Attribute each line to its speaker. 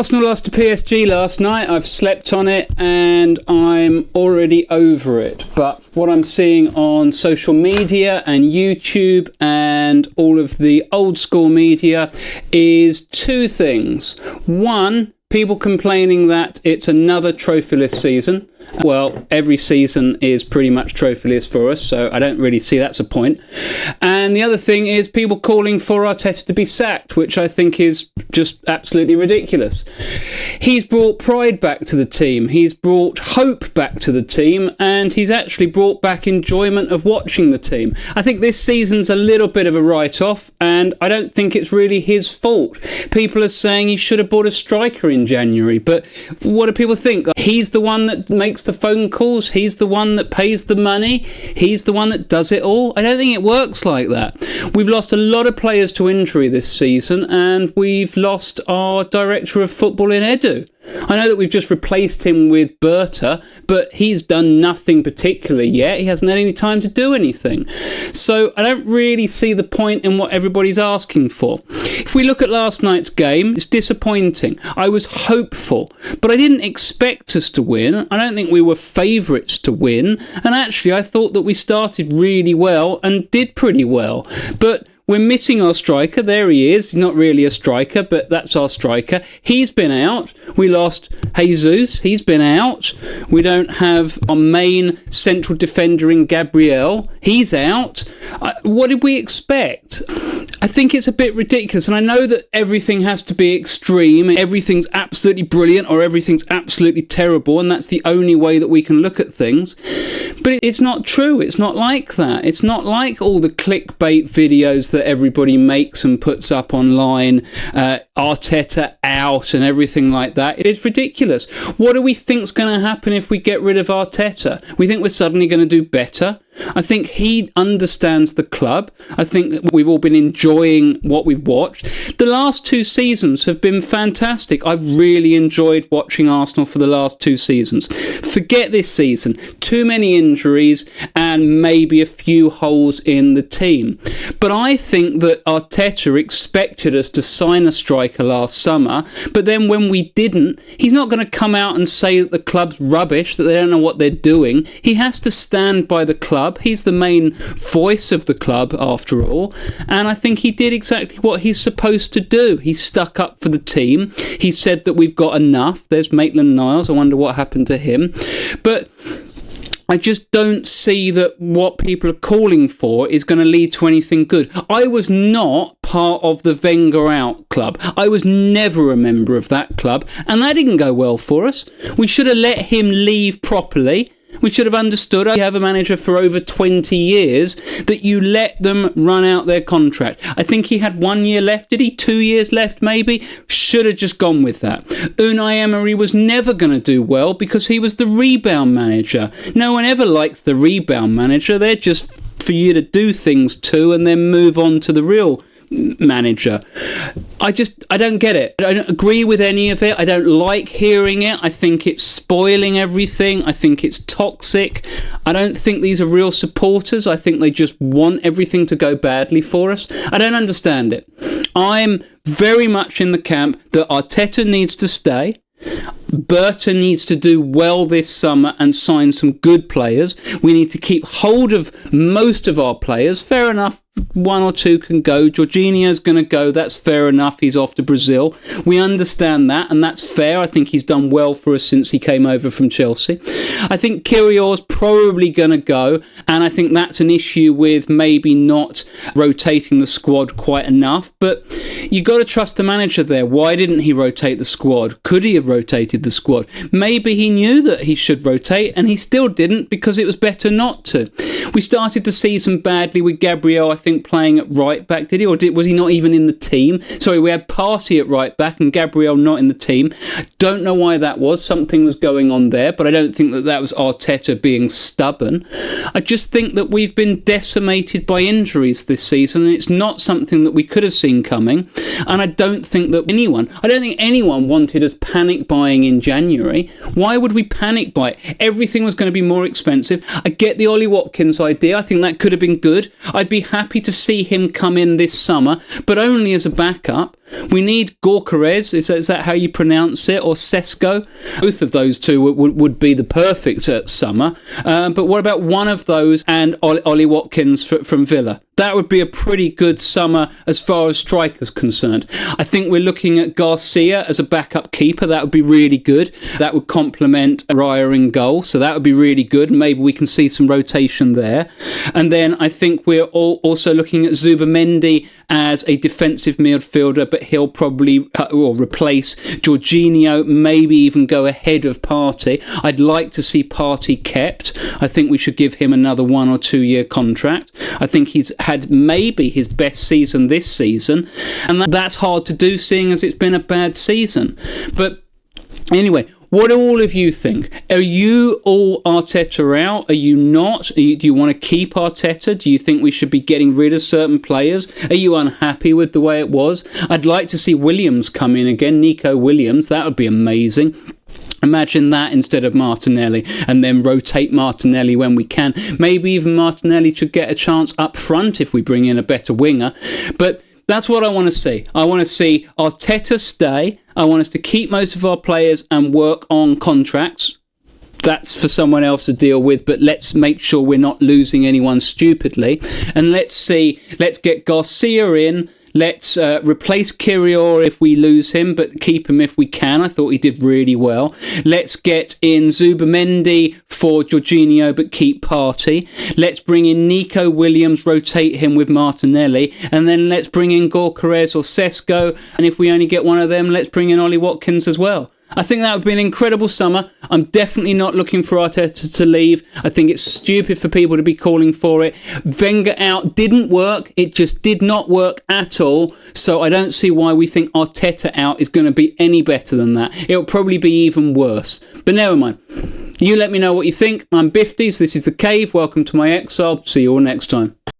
Speaker 1: Arsenal lost to PSG last night. I've slept on it and I'm already over it. But what I'm seeing on social media and YouTube and all of the old school media is two things. One, people complaining that it's another trophyless season. Well, every season is pretty much trophyless for us, so I don't really see that's a point. And the other thing is people calling for Arteta to be sacked, which I think is just absolutely ridiculous. He's brought pride back to the team, he's brought hope back to the team, and he's actually brought back enjoyment of watching the team. I think this season's a little bit of a write-off, and I don't think it's really his fault. People are saying he should have bought a striker in January, but what do people think? He's the one that makes the phone calls, he's the one that pays the money, he's the one that does it all. I don't think it works like that. We've lost a lot of players to injury this season, and we've lost our director of football in Edu. I know that we've just replaced him with Berta, but he's done nothing particular yet. He hasn't had any time to do anything. So I don't really see the point in what everybody's asking for. If we look at last night's game, it's disappointing. I was hopeful, but I didn't expect us to win. I don't think we were favourites to win. And actually, I thought that we started really well and did pretty well. But we're missing our striker. There he is. He's not really a striker, but that's our striker. He's been out. We lost Jesus. He's been out. We don't have our main central defender in Gabriel. He's out. What did we expect? I think it's a bit ridiculous, and I know that everything has to be extreme, everything's absolutely brilliant or everything's absolutely terrible, and that's the only way that we can look at things. But it's not true. It's not like that. It's not like all the clickbait videos that everybody makes and puts up online, Arteta-out and everything like that. It's ridiculous. What do we think's going to happen if we get rid of Arteta? We think we're suddenly going to do better? I think he understands the club. I think we've all been enjoying what we've watched. The last two seasons have been fantastic. I've really enjoyed watching Arsenal for the last two seasons. Forget this season. Too many injuries and maybe a few holes in the team. But I think that Arteta expected us to sign a striker last summer, but then when we didn't, he's not going to come out and say that the club's rubbish, that they don't know what they're doing. He has to stand by the club. He's the main voice of the club, after all, and I think he did exactly what he's supposed to do. He stuck up for the team. He said that we've got enough. There's Maitland-Niles. I wonder what happened to him. But I just don't see that what people are calling for is going to lead to anything good. I was not part of the Wenger-out club. I was never a member of that club, and that didn't go well for us. We should have let him leave properly. We should have understood, you have a manager for over 20 years, that you let them run out their contract. I think he had 1 year left, did he? 2 years left, maybe? Should have just gone with that. Unai Emery was never going to do well because he was the rebound manager. No one ever likes the rebound manager. They're just for you to do things to and then move on to the real manager. I don't get it. I don't agree with any of it. I don't like hearing it. I think it's spoiling everything. I think it's toxic. I don't think these are real supporters. I think they just want everything to go badly for us. I don't understand it. I'm very much in the camp that Arteta needs to stay. Berta needs to do well this summer and sign some good players. We need to keep hold of most of our players. Fair enough, one or two can go. Jorginho's going to go. That's fair enough. He's off to Brazil. We understand that, and that's fair. I think he's done well for us since he came over from Chelsea. I think Kyrgios's probably going to go, and I think that's an issue with maybe not rotating the squad quite enough. But you got to trust the manager there. Why didn't he rotate the squad? Could he have rotated the squad? Maybe he knew that he should rotate, and he still didn't because it was better not to. We started the season badly with Gabriel, I think, playing at right back, did he? Or was he not even in the team? Sorry, we had Partey at right back and Gabriel not in the team. Don't know why that was. Something was going on there, but I don't think that was Arteta being stubborn. I just think that we've been decimated by injuries this season, and it's not something that we could have seen coming. And I don't think anyone wanted us panic buying in January. Why would we panic buy it? Everything was going to be more expensive. I get the Ollie Watkins idea. I think that could have been good. I'd be happy happy to see him come in this summer, but only as a backup. We need Gyökeres, is that how you pronounce it, or Sesko? Both of those two would be the perfect summer. But what about one of those and Ollie Watkins from Villa? That would be a pretty good summer as far as strikers concerned. I think we're looking at Garcia as a backup keeper. That would be really good. That would complement Raya in goal, so that would be really good. Maybe we can see some rotation there. And then I think we're also looking at Zubimendi as a defensive midfielder, but he'll probably replace Jorginho, maybe even go ahead of Partey. I'd like to see Partey kept. I think we should give him another 1 or 2 year contract. I think he's had maybe his best season this season, and that's hard to do seeing as it's been a bad season. But anyway, what do all of you think? Are you all Arteta out? Are you not? Do you want to keep Arteta? Do you think we should be getting rid of certain players? Are you unhappy with the way it was? I'd like to see Williams come in again, Nico Williams. That would be amazing. Imagine that instead of Martinelli, and then rotate Martinelli when we can. Maybe even Martinelli should get a chance up front if we bring in a better winger. But that's what I want to see. I want to see Arteta stay. I want us to keep most of our players and work on contracts. That's for someone else to deal with, but let's make sure we're not losing anyone stupidly. And let's get Garcia in. Let's replace Kirior if we lose him, but keep him if we can. I thought he did really well. Let's get in Zubimendi for Jorginho, but keep Partey. Let's bring in Nico Williams, rotate him with Martinelli, and then let's bring in Gyökeres or Sesko, and if we only get one of them, let's bring in Ollie Watkins as well. I think that would be an incredible summer. I'm definitely not looking for Arteta to leave. I think it's stupid for people to be calling for it. Wenger out didn't work. It just did not work at all. So I don't see why we think Arteta out is going to be any better than that. It'll probably be even worse. But never mind. You let me know what you think. I'm Bifties. This is The Cave. Welcome to my exile. See you all next time.